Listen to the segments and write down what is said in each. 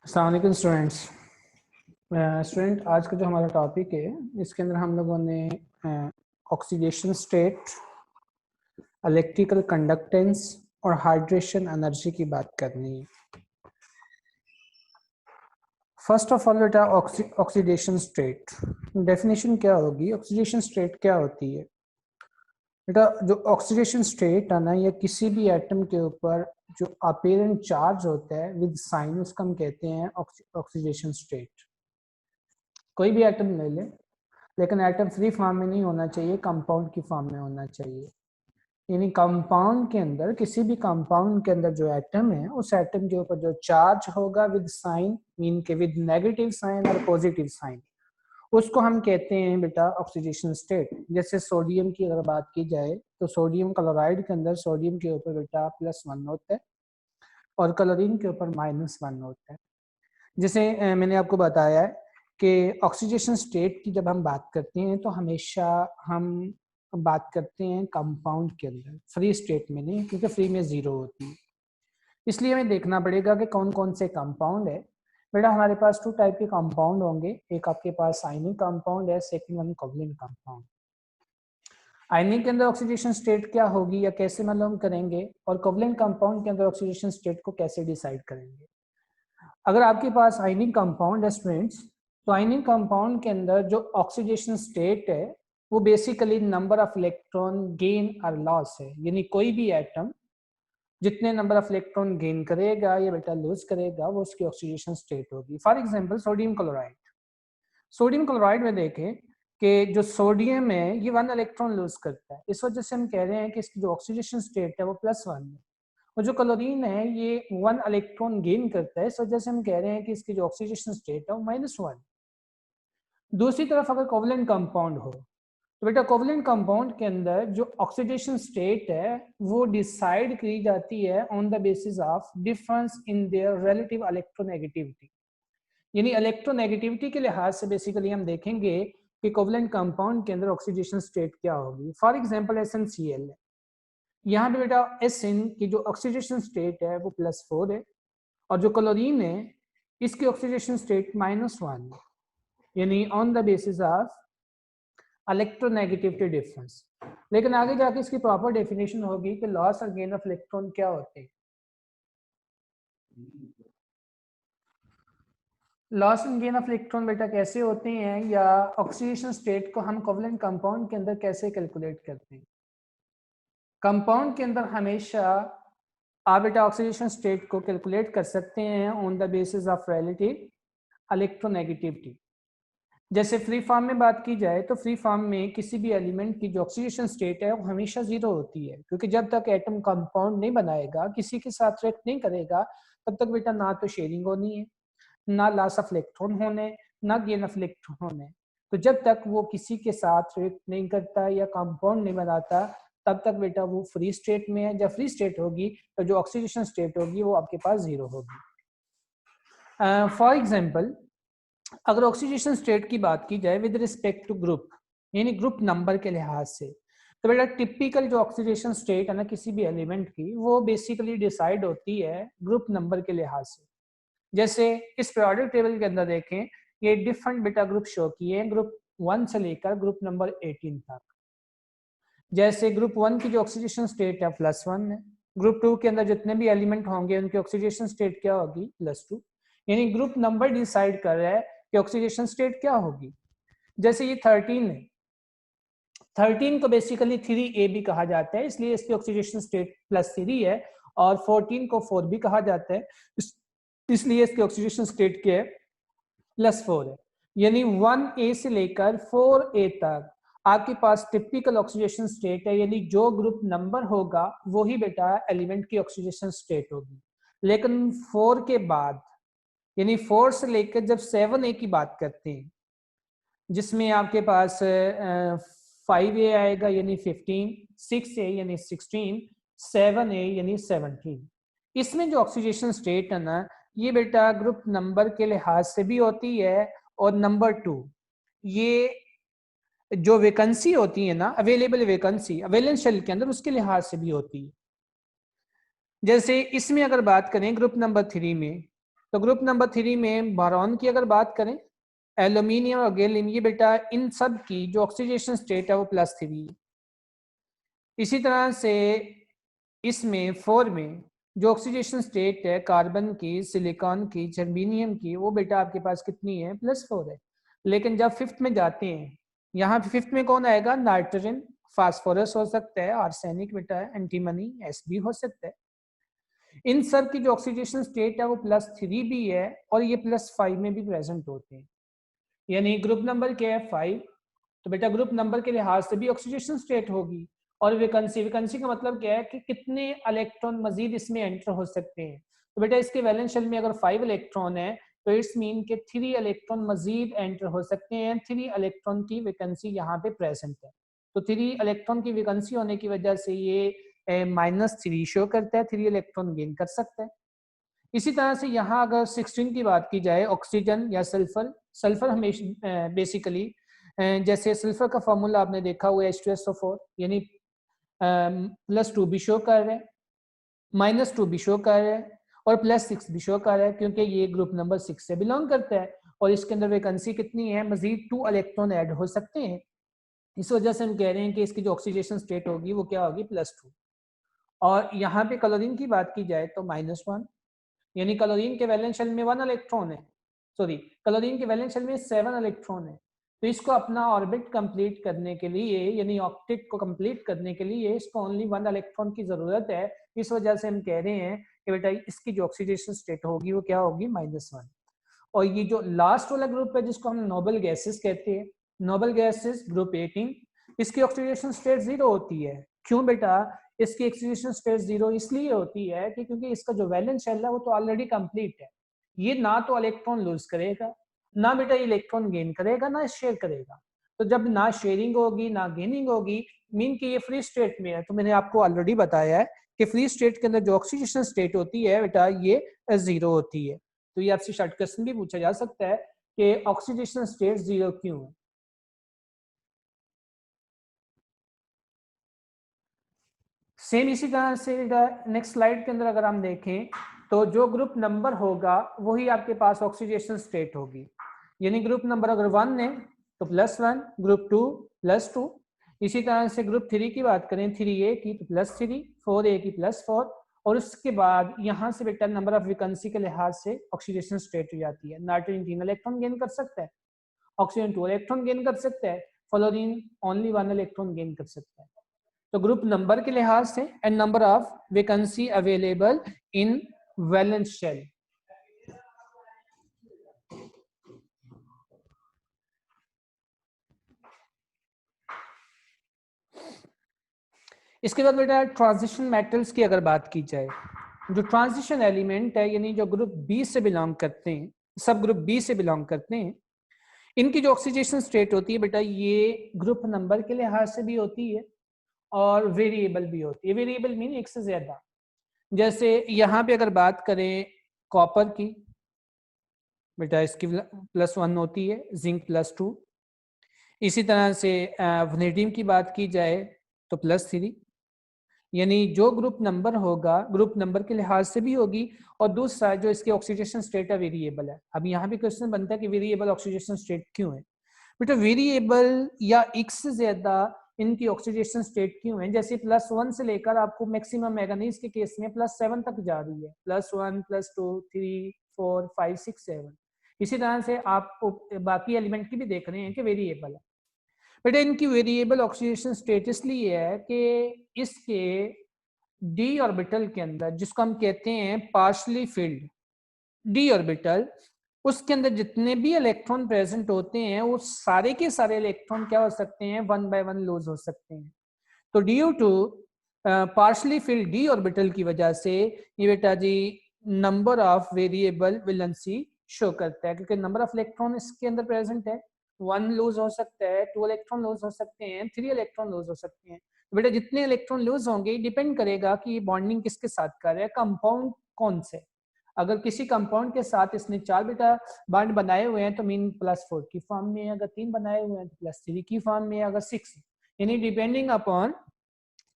अस्सलाम वालेकुम स्टूडेंट्स। आज का जो हमारा टॉपिक है इसके अंदर हम लोगों ने ऑक्सीडेशन स्टेट, इलेक्ट्रिकल कंडक्टेंस और हाइड्रेशन एनर्जी की बात करनी है। फर्स्ट ऑफ ऑल बेटा ऑक्सीडेशन स्टेट डेफिनेशन क्या होगी, ऑक्सीडेशन स्टेट क्या होती है बेटा? जो ऑक्सीडेशन स्टेट है ना, ये किसी भी एटम के ऊपर जो अपीरेंट चार्ज होता है विद साइन, उसको हम कहते हैं ऑक्सीडेशन स्टेट। कोई भी एटम ले ले, लेकिन एटम फ्री फॉर्म में नहीं होना चाहिए, कंपाउंड की फॉर्म में होना चाहिए। यानी कंपाउंड के अंदर, किसी भी कंपाउंड के अंदर जो एटम है, उस एटम के ऊपर जो चार्ज होगा विद साइन, मीन के विद नेगेटिव साइन और पॉजिटिव साइन, उसको हम कहते हैं बेटा ऑक्सीडेशन स्टेट। जैसे सोडियम की अगर बात की जाए तो सोडियम क्लोराइड के अंदर सोडियम के ऊपर बेटा +1 होता है और क्लोरीन के ऊपर -1 होता है। जैसे मैंने आपको बताया है कि ऑक्सीडेशन स्टेट की जब हम बात करते हैं तो हमेशा हम बात करते हैं कंपाउंड के अंदर, फ्री स्टेट में नहीं, क्योंकि फ्री में 0 होती है। इसलिए हमें देखना पड़ेगा कि कौन कौन से कंपाउंड है। बेटा हमारे पास 2 टाइप के कंपाउंड होंगे, एक आपके पास आयनिक कंपाउंड है, सेकंड वन कोवलेंट कंपाउंड। आयनिक के अंदर ऑक्सीडेशन स्टेट क्या होगी या कैसे मालूम करेंगे, और कोवलेंट कंपाउंड के अंदर ऑक्सीडेशन स्टेट को कैसे डिसाइड करेंगे। अगर आपके पास आयनिक कंपाउंड है स्टूडेंट्स, तो आयनिक कंपाउंड के अंदर जो ऑक्सीडेशन स्टेट है वो basically number of electron gain और लॉस है। यानी कोई भी एटम जितने नंबर ऑफ इलेक्ट्रॉन गेन करेगा या बेटा लूज करेगा, वो उसकी ऑक्सीडेशन स्टेट होगी। For example sodium chloride, sodium chloride में देखें कि जो सोडियम है ये 1 इलेक्ट्रॉन लूज करता है, इस वजह से हम कह रहे हैं कि इसकी जो ऑक्सीडेशन स्टेट है वो +1 है। और जो क्लोरीन है ये 1 इलेक्ट्रॉन गेन करता है, इस वजह से हम कह रहे हैं कि इसकी जो ऑक्सीडेशन स्टेट है वो -1। दूसरी तरफ अगर कोवलेंट कंपाउंड हो, तो बेटा कोवलेंट कंपाउंड के अंदर जो ऑक्सीडेशन स्टेट है वो डिसाइड की जाती है on the basis of difference in their relative electronegativity. यानी इलेक्ट्रोनेगेटिविटी के लिहाज से बेसिकली हम देखेंगे कि कोवलेंट कंपाउंड के अंदर ऑक्सीडेशन स्टेट क्या होगी। फॉर एग्जांपल SnCl है, यहाँ पे बेटा SN की जो ऑक्सीडेशन स्टेट है वो +4 है, और जो क्लोरीन है इसकी ऑक्सीडेशन स्टेट -1 है, यानी on the basis of electronegativity difference. लेकिन आगे जाके इसकी प्रॉपर डेफिनेशन होगी कि लॉस और गेन ऑफ इलेक्ट्रॉन क्या होते हैं। Loss and gain of electron बेटा कैसे होते हैं, या ऑक्सीडेशन स्टेट को हम कोवलेंट कंपाउंड के अंदर कैसे कैलकुलेट करते हैं। कंपाउंड के अंदर हमेशा आप बेटा ऑक्सीडेशन स्टेट को कैलकुलेट कर सकते हैं on the basis of relative electronegativity. जैसे फ्री फॉर्म में बात की जाए तो फ्री फॉर्म में किसी भी एलिमेंट की जो ऑक्सीडेशन स्टेट है वो हमेशा 0 होती है, क्योंकि जब तक एटम कंपाउंड नहीं बनाएगा, किसी के साथ रिएक्ट नहीं करेगा, तब तक बेटा ना तो शेयरिंग होनी है, ना लॉस ऑफ इलेक्ट्रॉन होने, ना गेन ऑफ इलेक्ट्रॉन होने। तो जब तक वो किसी के साथ रिएक्ट नहीं करता या कंपाउंड नहीं बनाता, तब तक बेटा वो फ्री स्टेट में है। जब फ्री स्टेट होगी तो जो ऑक्सीडेशन स्टेट होगी वो आपके पास 0 होगी। फॉर एग्जाम्पल अगर ऑक्सीडेशन स्टेट की बात की जाए विद रिस्पेक्ट टू ग्रुप, यानी ग्रुप नंबर के लिहाज से, तो बेटा टिपिकल जो ऑक्सीडेशन स्टेट है ना किसी भी एलिमेंट की, वो बेसिकली डिसाइड होती है ग्रुप नंबर के लिहाज से। जैसे इस पीरियोडिक टेबल के अंदर देखें, ये डिफरेंट बेटा ग्रुप शो किए हैं, ग्रुप 1 से लेकर ग्रुप नंबर 18 तक। जैसे ग्रुप 1 की जो ऑक्सीडेशन स्टेट है +1 है, ग्रुप 2 के अंदर जितने भी एलिमेंट होंगे उनकी ऑक्सीडेशन स्टेट क्या होगी, +2। यानी ग्रुप नंबर डिसाइड कर रहा है कि ऑक्सीडेशन स्टेट क्या होगी। जैसे ये 13 है, 13 को बेसिकली 3A भी कहा जाता है, इसलिए इसकी ऑक्सीडेशन स्टेट +3 है, और 14 को 4 भी कहा जाता है, इसलिए इसकी ऑक्सीडेशन स्टेट क्या है, +4 है। यानी 1A से लेकर 4A तक आपके पास टिपिकल ऑक्सीडेशन स्टेट है, यानी जो ग्रुप नंबर होगा वही बेटा एलिमेंट की ऑक्सीडेशन स्टेट होगी। लेकिन 4 के बाद, यानी 4 से लेकर जब 7A की बात करते हैं, जिसमें आपके पास 5A आएगा यानी 15, 6A यानी 16, 7A यानी 17, इसमें जो ऑक्सीडेशन स्टेट है ना, ये बेटा ग्रुप नंबर के लिहाज से भी होती है, और नंबर 2 ये जो वैकेंसी होती है ना, अवेलेबल वैकेंसी वैलेंस शेल के अंदर, उसके लिहाज से भी होती है। जैसे इसमें अगर बात करें ग्रुप नंबर 3 में, तो ग्रुप नंबर 3 में बोरॉन की अगर बात करें, एल्यूमिनियम और गैलियम, ये बेटा इन सब की जो ऑक्सीडेशन स्टेट है वो +3 है। इसी तरह से इसमें 4 में जो ऑक्सीडेशन स्टेट है कार्बन की, सिलिकॉन की, जर्मेनियम की, वो बेटा आपके पास कितनी है? +4 है। लेकिन जब 5th में जाते हैं, यहाँ 5th में कौन आएगा? नाइट्रोजन, फास्फोरस हो सकता है, आर्सेनिक बेटा है, एंटीमनी, Sb हो सकता है। इन सब की जो ऑक्सीडेशन स्टेट है वो +3 भी है और ये +5 में भी प्रेजेंट होते हैं। यानी ग्रुप नंबर क्या है? 5। तो बेटा ग्रुप नंबर के लिहाज से भी ऑक्सीडेशन स्टेट होगी। और वैकेंसी, वैकेंसी का मतलब क्या है कि कितने इलेक्ट्रॉन मजीद इसमें एंटर हो सकते हैं। तो बेटा इसके वैलेंस शेल में अगर 5 इलेक्ट्रॉन है तो इट्स मीन के 3 इलेक्ट्रॉन मजीद एंटर हो सकते हैं। 3 इलेक्ट्रॉन की वैकेंसी यहाँ पे प्रेजेंट है। तो 3 इलेक्ट्रॉन की वैकेंसी होने की वजह से ये -3 शो करता है, 3 इलेक्ट्रॉन गेन कर सकता है। इसी तरह से यहाँ अगर 16 की बात की जाए, ऑक्सीजन या सल्फर, सल्फर हमेशा बेसिकली जैसे सल्फर का फॉर्मूला आपने देखा हुआ है H2SO4, यानी +2 भी शो कर रहे हैं, -2 भी शो कर रहे हैं और +6 भी शो कर रहा है, क्योंकि ये ग्रुप नंबर 6 से बिलोंग करता है और इसके अंदर वैकेंसी कितनी है? मजीद 2 इलेक्ट्रॉन ऐड हो सकते हैं। इस वजह से हम कह रहे हैं कि इसकी जो ऑक्सीडेशन स्टेट होगी वो क्या होगी? +2। और यहाँ पे क्लोरीन की बात की जाए तो -1, यानी क्लोरीन के वैलेंस शेल में 1 इलेक्ट्रॉन है, सॉरी क्लोरीन के वैलेंस शेल में 7 इलेक्ट्रॉन है। तो इसको अपना ऑर्बिट कंप्लीट करने के लिए, यानी ऑक्टेट को कंप्लीट करने के लिए इसको ओनली 1 इलेक्ट्रॉन की जरूरत है। इस वजह से हम कह रहे हैं कि बेटा इसकी जो ऑक्सीडेशन स्टेट होगी वो क्या होगी? -1। और ये जो लास्ट वाला ग्रुप है जिसको हम नोबल गैसेस कहते हैं, नोबल गैसेस ग्रुप 18, इसकी ऑक्सीडेशन स्टेट 0 होती है। क्यों बेटा? इसकी ऑक्सीडेशन स्टेट 0 इसलिए होती है कि क्योंकि इसका जो वैलेंस शेल है वो तो ऑलरेडी कंप्लीट है। ये ना तो इलेक्ट्रॉन लूज करेगा, ना बेटा इलेक्ट्रॉन गेन करेगा, ना शेयर करेगा। तो जब ना शेयरिंग होगी ना गेनिंग होगी, मीन कि ये फ्री स्टेट में है। तो मैंने आपको ऑलरेडी बताया है कि फ्री स्टेट के अंदर जो ऑक्सीडेशन स्टेट होती है बेटा ये 0 होती है। तो ये आपसे शॉर्ट क्वेश्चन भी पूछा जा सकता है कि ऑक्सीडेशन स्टेट 0 क्यों है। सेम इसी तरह से नेक्स्ट स्लाइड के अंदर अगर हम देखें तो जो ग्रुप नंबर होगा वही आपके पास ऑक्सीडेशन स्टेट होगी। यानी ग्रुप नंबर अगर 1 है तो +1, ग्रुप 2 +2। इसी तरह से ग्रुप 3 की बात करें, 3A की तो +3, 4A की +4। और उसके बाद यहाँ से बेटा नंबर ऑफ वैकेंसी के लिहाज से ऑक्सीडेशन स्टेट हो जाती है। नाइट्रोजन 3 इलेक्ट्रॉन गेन कर सकता है, ऑक्सीजन 2 इलेक्ट्रॉन गेन कर सकता है, फ्लोरीन ओनली 1 इलेक्ट्रॉन गेन कर सकता है। तो ग्रुप नंबर के लिहाज से and number of vacancy available in valence shell. इसके बाद बेटा ट्रांजिशन मेटल्स की अगर बात की जाए, जो ट्रांजिशन एलिमेंट है यानी जो ग्रुप बी से बिलोंग करते हैं, सब ग्रुप बी से बिलोंग करते हैं, इनकी जो ऑक्सीडेशन स्टेट होती है बेटा ये ग्रुप नंबर के लिहाज से भी होती है और वेरिएबल भी होती है। वेरिएबल मीन एक से ज्यादा। जैसे यहाँ पे अगर बात करें कॉपर की, बेटा इसकी +1 होती है, जिंक +2। इसी तरह से वनेडियम की बात की जाए तो +3। यानी जो ग्रुप नंबर होगा ग्रुप नंबर के लिहाज से भी होगी और दूसरा जो इसके ऑक्सीडेशन स्टेट है वेरिएबल है। अब यहाँ भी क्वेश्चन बनता है कि वेरिएबल ऑक्सीडेशन स्टेट क्यों है बेटा? वेरिएबल या एक से ज्यादा इनकी ऑक्सीडेशन स्टेट क्यों है? जैसे +1 से लेकर आपको मैक्सिमम मैंगनीज के केस में +7 तक जा रही है, +1 +2 3 4 5 6 7। इसी तरह से आप बाकी एलिमेंट की भी देख रहे हैं कि वेरिएबल है बेटा। इनकी वेरिएबल ऑक्सीडेशन स्टेट इसलिए है कि इसके डी ऑर्बिटल के अंदर, जिसको हम कहते हैं पार्शली फिल्ड डी ऑर्बिटल, उसके अंदर जितने भी इलेक्ट्रॉन प्रेजेंट होते हैं वो सारे के सारे इलेक्ट्रॉन क्या हो सकते हैं? 1 by 1 लूज हो सकते हैं। तो due to partially filled d orbital की वजह से ये बेटा जी number of variable valency show करता है, क्योंकि नंबर ऑफ इलेक्ट्रॉन इसके अंदर प्रेजेंट है। 1 लूज हो सकता है, 2 इलेक्ट्रॉन लूज हो सकते हैं, 3 इलेक्ट्रॉन लूज हो सकते हैं। तो बेटा जितने इलेक्ट्रॉन लूज होंगे डिपेंड करेगा कि ये बॉन्डिंग किसके साथ कर रहा है, कंपाउंड कौन से। अगर किसी कंपाउंड के साथ इसने 4 बेटा बॉन्ड बनाए हुए हैं तो मीन +4 की फॉर्म में है, अगर 3 बनाए हुए हैं तो +3 की फॉर्म में है, अगर 6, यानी डिपेंडिंग अपॉन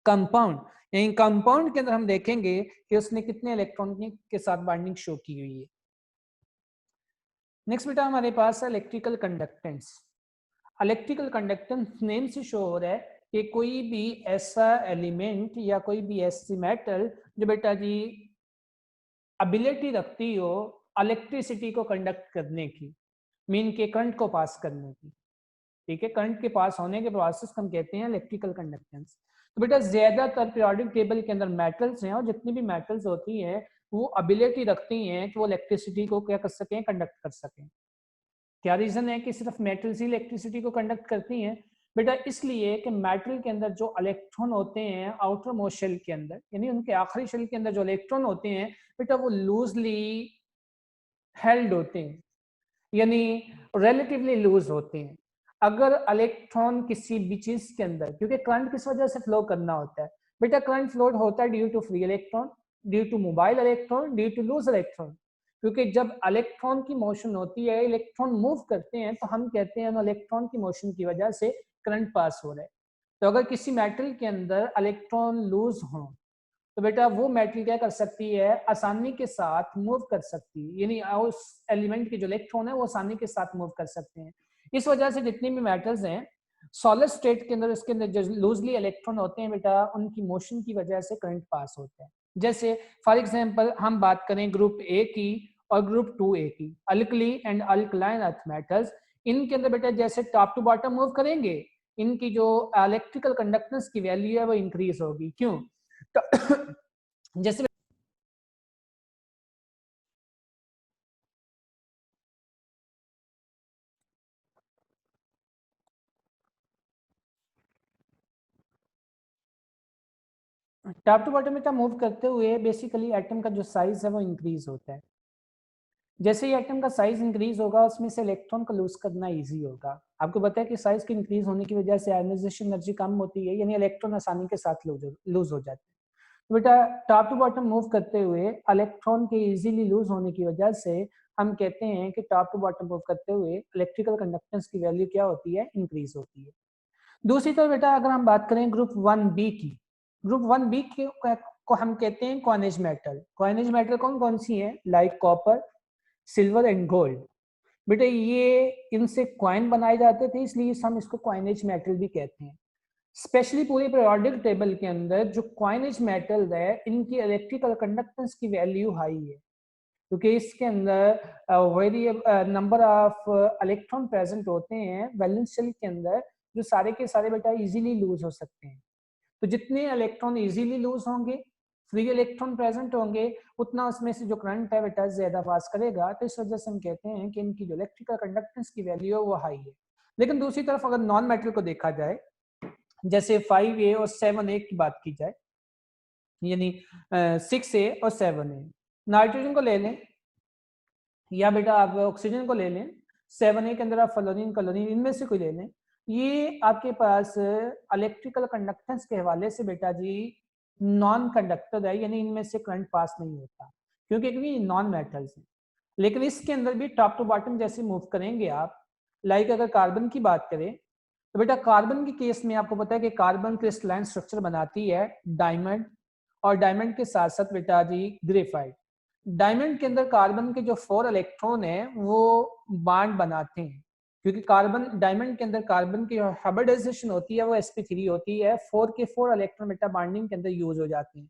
कंपाउंड। यानी कंपाउंड के अंदर हम देखेंगे कि उसने कितने इलेक्ट्रॉन के साथ बाइंडिंग शो की हुई है। नेक्स्ट बेटा हमारे पास है electrical conductance. Electrical conductance name से शो हो रहा है कि कोई भी ऐसा एलिमेंट या कोई भी ऐसी मेटल जो बेटा जी एबिलिटी रखती हो इलेक्ट्रिसिटी को कंडक्ट करने की, मीन के करंट को पास करने की। ठीक है, करंट के पास होने के प्रोसेस को हम कहते हैं इलेक्ट्रिकल कंडक्टेंस। तो बेटा ज्यादातर पीरियोडिक टेबल के अंदर मेटल्स हैं और जितनी भी मेटल्स होती हैं वो एबिलिटी रखती हैं कि वो इलेक्ट्रिसिटी को क्या कर सकें, कंडक्ट कर सकें। क्या रीजन है कि सिर्फ मेटल्स ही इलेक्ट्रिसिटी को कंडक्ट करती हैं? बेटा इसलिए कि मेटल के अंदर जो इलेक्ट्रॉन होते हैं आउटर मोस्ट शेल के अंदर, यानी उनके आखिरी शेल के अंदर जो इलेक्ट्रॉन होते हैं बेटा वो लूजली हेल्ड होते हैं, यानी रिलेटिवली लूज होते हैं। अगर इलेक्ट्रॉन किसी भी चीज के अंदर, क्योंकि करंट किस वजह से फ्लो करना होता है बेटा, करंट फ्लो होता है due to free electron, due to mobile electron, due to loose electron. क्योंकि जब इलेक्ट्रॉन की मोशन होती है, इलेक्ट्रॉन मूव करते हैं, तो हम कहते हैं इलेक्ट्रॉन की मोशन की वजह से करंट पास हो रहा है। तो अगर किसी मेटल के अंदर इलेक्ट्रॉन लूज हो तो बेटा वो मेटल क्या कर सकती है, आसानी के साथ मूव कर सकती है, यानी उस एलिमेंट के जो इलेक्ट्रॉन है वो आसानी के साथ मूव कर सकते हैं। इस वजह से जितनी भी मेटल्स हैं सॉलिड स्टेट के अंदर, इसके अंदर जो लूजली इलेक्ट्रॉन होते हैं बेटा, उनकी मोशन की वजह से करंट पास होता है। जैसे फॉर एग्जांपल हम बात करें ग्रुप ए की और ग्रुप 2A की, alkali and alkaline earth metals, इनके अंदर बेटा जैसे टॉप टू बॉटम मूव करेंगे इनकी जो इलेक्ट्रिकल कंडक्टेंस की वैल्यू है वो इंक्रीज होगी। क्यों? तो जैसे टॉप टू बॉटम में मूव करते हुए बेसिकली एटम का जो साइज है वो इंक्रीज होता है। जैसे ही एटम का साइज इंक्रीज होगा उसमें से इलेक्ट्रॉन को लूज करना इजी होगा। आपको पता है कि साइज के इंक्रीज होने की वजह से आयनाइजेशन एनर्जी कम होती है, यानी इलेक्ट्रॉन आसानी के साथ लूज हो जाते हैं। तो बेटा टॉप टू बॉटम मूव करते हुए इलेक्ट्रॉन के इजीली लूज होने की वजह से हम कहते हैं कि टॉप टू बॉटम मूव करते हुए इलेक्ट्रिकल कंडक्टेंस की वैल्यू क्या होती है, इंक्रीज होती है। दूसरी तरफ बेटा अगर हम बात करें ग्रुप 1B की, ग्रुप 1B को हम कहते हैं कॉइनेज मेटल। कॉइनेज मेटल कौन कौन सी है? Like copper, silver and gold. बेटा ये इनसे कॉइन बनाए जाते थे, इसलिए हम इसको कॉइनेज मेटल भी कहते हैं। स्पेशली पूरे पीरियोडिक टेबल के अंदर जो कॉइनेज मेटल है इनकी इलेक्ट्रिकल कंडक्टेंस की वैल्यू हाई है, क्योंकि इसके अंदर very number of electron present होते हैं वैलेंस शेल के अंदर, जो सारे के सारे बेटा इजीली लूज हो सकते हैं। तो जितने इलेक्ट्रॉन इजीली लूज होंगे, फ्री इलेक्ट्रॉन प्रेजेंट होंगे, उतना उसमें से जो करंट है बेटा ज्यादा पास करेगा। तो इस वजह से हम कहते हैं कि इनकी जो इलेक्ट्रिकल कंडक्टेंस की वैल्यू है वो हाई है। लेकिन दूसरी तरफ अगर नॉन मेटल को देखा जाए, जैसे 5A और 7A की बात की जाए, यानी 6A और 7A, नाइट्रोजन को ले लें या बेटा आप ऑक्सीजन को ले लें, 7A के अंदर आप फ्लोरीन क्लोरीन इनमें से कोई ले लें, ये आपके पास इलेक्ट्रिकल कंडक्टेंस के हवाले से बेटा जी नॉन कंडक्टर है, यानी इनमें से करंट पास नहीं होता, क्योंकि नॉन मेटल्स हैं। लेकिन इसके अंदर भी टॉप टू बॉटम जैसे मूव करेंगे आप, लाइक अगर कार्बन की बात करें तो बेटा कार्बन के केस में आपको पता है कि कार्बन क्रिस्टलाइन स्ट्रक्चर बनाती है डायमंड, और डायमंड के साथ साथ बेटा जी ग्रेफाइट। डायमंड के अंदर कार्बन के जो 4 इलेक्ट्रॉन है वो बॉन्ड बनाते हैं, क्योंकि कार्बन डायमंड के अंदर कार्बन की हाइब्रिडाइजेशन होती है वो sp3 होती है, 4 के 4 इलेक्ट्रॉन बेटा बॉन्डिंग के अंदर यूज हो जाते हैं।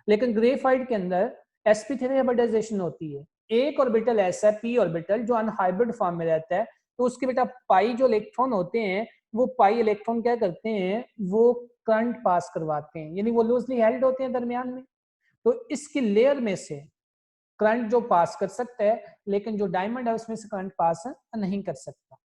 लेकिन ग्रेफाइट के अंदर sp3 हाइब्रिडाइजेशन होती है, एक ऑर्बिटल ऐसा है p ऑर्बिटल जो अनहाइब्रिड फॉर्म में रहता है, तो उसके बेटा पाई जो इलेक्ट्रॉन होते हैं वो पाई इलेक्ट्रॉन क्या करते हैं, वो करंट पास करवाते हैं, यानी वो लूजली हेल्ड होते हैं दरमियान में। तो इसकी लेयर में से करंट जो पास कर सकता है, लेकिन जो डायमंड है उसमें से करंट पास नहीं कर सकता।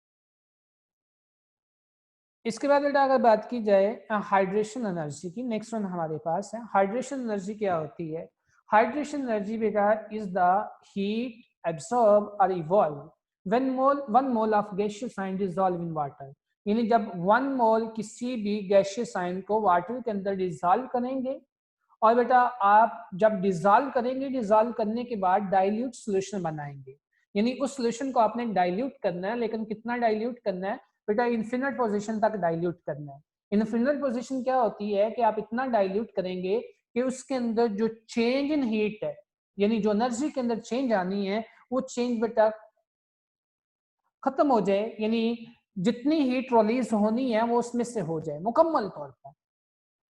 इसके बाद बेटा अगर बात की जाए हाइड्रेशन एनर्जी की, नेक्स्ट वन हमारे पास है हाइड्रेशन एनर्जी। क्या होती है हाइड्रेशन एनर्जी बेटा? इज द हीट एब्सॉर्ब और evolve when one mole of gaseous ion dissolve in water, यानी जब 1 मोल किसी भी गैसियस आयन को वाटर के अंदर डिसॉल्व करेंगे, और बेटा आप जब डिसॉल्व करेंगे, डिसॉल्व करने के बाद डाइल्यूट सॉल्यूशन बनाएंगे, यानी उस सॉल्यूशन को आपने डाइल्यूट करना है, लेकिन कितना डाइल्यूट करना है बेटा? इन्फिनिट पोजीशन तक डाइल्यूट करना है। इन्फिनिट पोजीशन क्या होती है कि आप इतना डाइल्यूट करेंगे कि उसके अंदर जो चेंज इन हीट है, यानी जो एनर्जी के अंदर चेंज आनी है, वो चेंज बेटा खत्म हो जाए, यानी जितनी हीट रिलीज होनी है वो उसमें से हो जाए मुकम्मल तौर पर।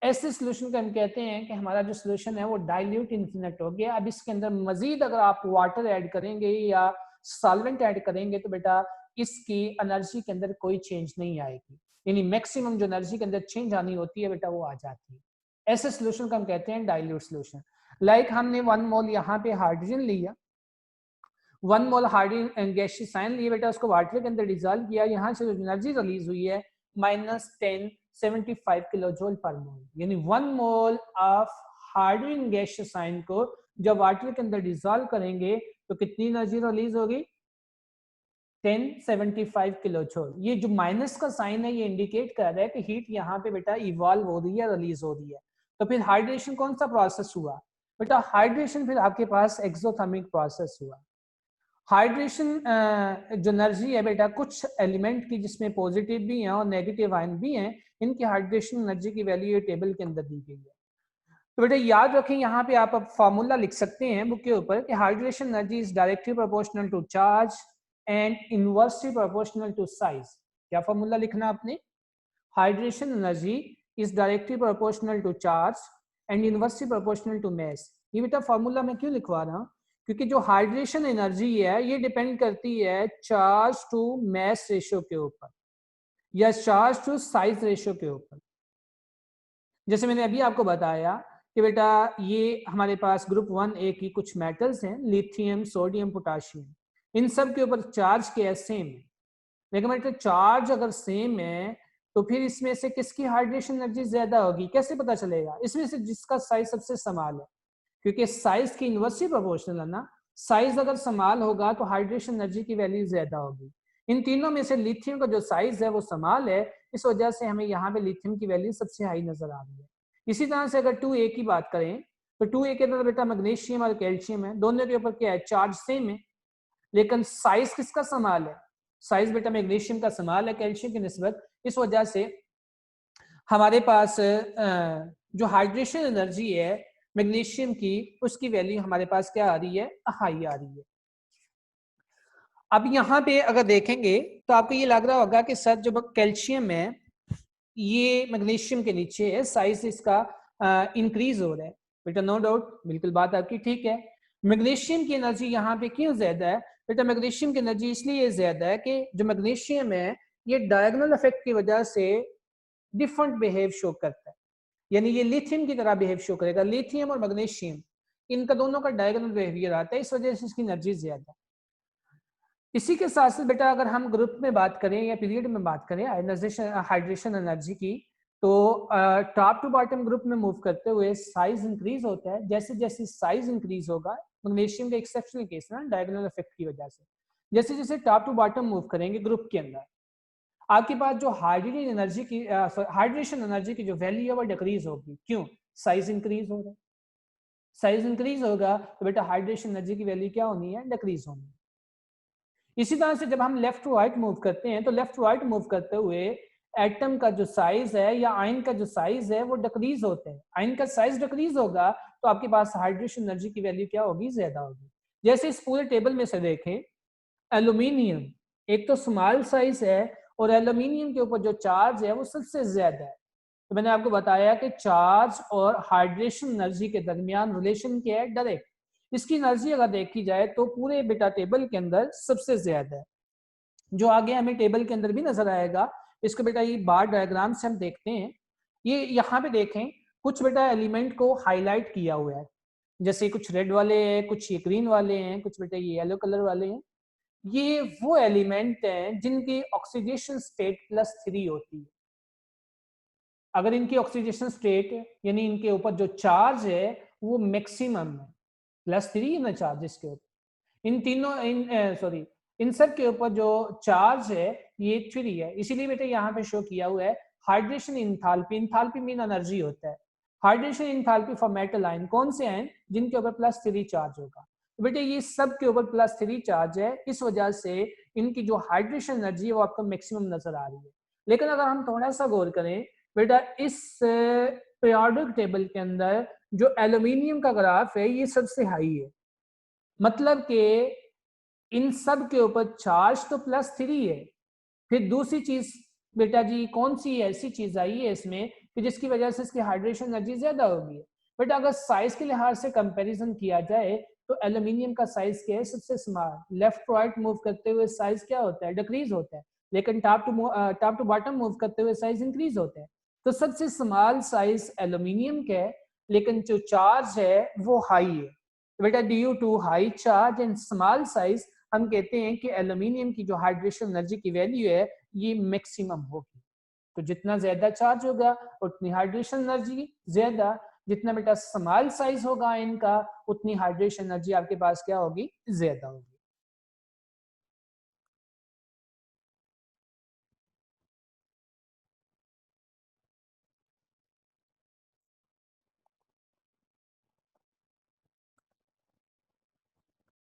ऐसे सोल्यूशन को हम कहते हैं कि हमारा जो सोल्यूशन है वो डाइल्यूट इन्फिनिट हो गया। अब इसके अंदर मजीद अगर आप वाटर ऐड करेंगे या सॉल्वेंट ऐड करेंगे तो बेटा इसकी एनर्जी के अंदर कोई चेंज नहीं आएगी, यानी मैक्सिमम जो एनर्जी के अंदर चेंज आनी होती है बेटा वो आ जाती है। ऐसे सोल्यूशन को हम कहते हैं डाइल्यूट सोल्यूशन। लाइक हमने 1 मोल यहाँ पे हाइड्रोजन लिया, 1 मोल हाइड्रोजन गैसियस आयन लिए बेटा, उसको वाटर के अंदर डिजोल्व किया, यहाँ से जो एनर्जी रिलीज हुई है -1075 किलो जूल पर मोल, यानी 1 mole of hydrogen gaseous ion को जब वाटर के अंदर डिजोल्व करेंगे तो कितनी एनर्जी रिलीज होगी 1075 किलो जूल। ये जो माइनस का साइन है ये इंडिकेट कर रहा है कि हीट यहाँ पे बेटा इवॉल्व हो रही है, रिलीज हो रही है। तो फिर हाइड्रेशन कौन सा प्रोसेस हुआ बेटा, हाइड्रेशन फिर आपके पास एक्सोथर्मिक प्रोसेस हुआ। हाइड्रेशन जो एनर्जी है बेटा कुछ एलिमेंट की जिसमें पॉजिटिव भी हैं और नेगेटिव आयन भी हैं, इनकी हाइड्रेशन एनर्जी की वैल्यू ये टेबल के अंदर दी गई है। तो बेटा याद रखें यहाँ पे आप अब फार्मूला लिख सकते हैं बुक के ऊपर कि hydration energy is directly proportional to charge and inversely proportional to size. क्या फार्मूला लिखना आपने, hydration energy is directly proportional to charge and inversely proportional to mass. ये बेटा फार्मूला मैं क्यों लिखवा रहा हूँ, क्योंकि जो हाइड्रेशन एनर्जी है ये डिपेंड करती है चार्ज टू मास रेशियो के ऊपर या चार्ज टू साइज रेशियो के ऊपर। जैसे मैंने अभी आपको बताया कि बेटा ये हमारे पास ग्रुप 1A की कुछ मेटल्स हैं, लिथियम, सोडियम, पोटाशियम, इन सब के ऊपर चार्ज क्या है, सेम है। लेकिन बेटा चार्ज अगर सेम है तो फिर इसमें से किसकी हाइड्रेशन एनर्जी ज्यादा होगी, कैसे पता चलेगा, इसमें से जिसका साइज सबसे स्मॉल है, क्योंकि साइज की इनवर्सली प्रोपोर्शनल है ना, साइज अगर स्मॉल होगा तो हाइड्रेशन एनर्जी की वैल्यू ज्यादा होगी। इन तीनों में से लिथियम का जो साइज है वो स्मॉल है, इस वजह से हमें यहाँ पे लिथियम की वैल्यू सबसे हाई नजर आ रही है। इसी तरह से अगर 2A की बात करें तो 2A के अंदर बेटा मैग्नीशियम और कैल्शियम है, दोनों के ऊपर क्या है, चार्ज सेम है, लेकिन साइज किसका स्मॉल है, साइज बेटा मैग्नीशियम का स्मॉल है कैल्शियम की निस्बत। इस वजह से हमारे पास जो हाइड्रेशन एनर्जी है मैग्नीशियम की उसकी वैल्यू हमारे पास क्या आ रही है, हाई आ रही है। अब यहाँ पे अगर देखेंगे तो आपको ये लग रहा होगा कि सर जो कैल्शियम है ये मैग्नीशियम के नीचे है, साइज इसका इंक्रीज हो रहा है। बेटा नो डाउट, बिल्कुल बात आपकी ठीक है। मैग्नीशियम की एनर्जी यहाँ पे क्यों ज्यादा है बेटा, मैग्नीशियम की एनर्जी इसलिए ज्यादा है कि जो मैग्नीशियम है ये डायगोनल इफेक्ट की वजह से डिफरेंट बिहेव शो करता है, यानी ये लिथियम की तरह बिहेव शो करेगा। लिथियम और मैग्नीशियम इनका दोनों का डायगोनल बिहेवियर आता है, इस वजह से इसकी एनर्जी ज्यादा है। इसी के साथ साथ बेटा अगर हम ग्रुप में बात करें या पीरियड में बात करें आयनाइजेशन हाइड्रेशन एनर्जी की, तो टॉप टू बॉटम ग्रुप में मूव करते हुए साइज इंक्रीज होता है। जैसे जैसे साइज इंक्रीज होगा, मैग्नीशियम का एक्सेप्शनल केस है ना डायगोनल इफेक्ट की वजह से, जैसे जैसे टॉप टू बॉटम मूव करेंगे ग्रुप के अंदर, आपके पास जो हाइड्रोजन एनर्जी की हाइड्रेशन एनर्जी की जो वैल्यू है वो डिक्रीज होगी। क्यों, साइज इंक्रीज हो रहा है, साइज इंक्रीज होगा तो बेटा हाइड्रेशन एनर्जी की वैल्यू क्या होनी है, डिक्रीज होनी है। इसी तरह से जब हम लेफ्ट टू राइट मूव करते हैं तो लेफ्ट टू राइट मूव करते हुए एटम का जो साइज है या आयन का जो साइज है वो डिक्रीज होते हैं। आयन का साइज डिक्रीज होगा तो आपके पास हाइड्रेशन एनर्जी की वैल्यू क्या होगी, ज्यादा होगी। जैसे इस पूरे टेबल में से देखें, एल्यूमिनियम एक तो स्मॉल साइज है और एल्यूमिनियम के ऊपर जो चार्ज है वो सबसे ज्यादा है। तो मैंने आपको बताया कि चार्ज और हाइड्रेशन एनर्जी के दरमियान रिलेशन क्या है, डायरेक्ट। इसकी एनर्जी अगर देखी जाए तो पूरे बेटा टेबल के अंदर सबसे ज्यादा है, जो आगे हमें टेबल के अंदर भी नजर आएगा। इसको बेटा ये बार डायग्राम से हम देखते हैं। ये यहाँ पे देखें कुछ बेटा एलिमेंट को हाईलाइट किया हुआ है, जैसे कुछ रेड वाले हैं, कुछ ये ग्रीन वाले हैं, कुछ बेटा ये येलो कलर वाले हैं। ये वो एलिमेंट हैं जिनकी ऑक्सीडेशन स्टेट +3 होती है। अगर इनकी ऑक्सीडेशन स्टेट यानी इनके ऊपर जो चार्ज है वो मैक्सिमम है, +3 है ना चार्ज इसके ऊपर, इन तीनों इन सब के ऊपर जो चार्ज है ये 3 है। इसीलिए बेटा यहाँ पे शो किया हुआ है hydration enthalpy. Enthalpy mean energy होता है। Hydration enthalpy for metal ion, कौन से आयन जिनके ऊपर +3 चार्ज होगा, तो बेटे ये सब के ऊपर +3 चार्ज है, इस वजह से इनकी जो हाइड्रेशन एनर्जी है वो आपको मैक्सिमम नजर आ रही है। लेकिन अगर हम थोड़ा सा गौर करें बेटा, इस पीरियोडिक टेबल के अंदर जो एल्यूमिनियम का ग्राफ है ये सबसे हाई है, मतलब कि इन सब के ऊपर चार्ज तो +3 है। फिर दूसरी चीज बेटा जी कौन सी ऐसी चीज आई है इसमें कि जिसकी वजह से इसकी हाइड्रेशन एनर्जी ज्यादा होगी। बट अगर साइज के लिहाज से कंपैरिजन किया जाए तो एल्यूमिनियम का साइज क्या है, सबसे small. Left to right move करते हुए साइज क्या होता है, डिक्रीज होता है, लेकिन टॉप टू बॉटम मूव करते हुए साइज इंक्रीज होता है। तो सबसे स्मॉल साइज एल्यूमिनियम का है, लेकिन जो चार्ज है वो हाई है। बेटा due to high charge and small size हम कहते हैं कि एल्यूमिनियम की जो हाइड्रेशन एनर्जी की वैल्यू है ये मैक्सिमम होगी। तो जितना ज्यादा चार्ज होगा उतनी हाइड्रेशन एनर्जी ज्यादा, जितना बेटा स्मॉल साइज होगा इनका उतनी हाइड्रेशन एनर्जी आपके पास क्या होगी, ज्यादा होगी।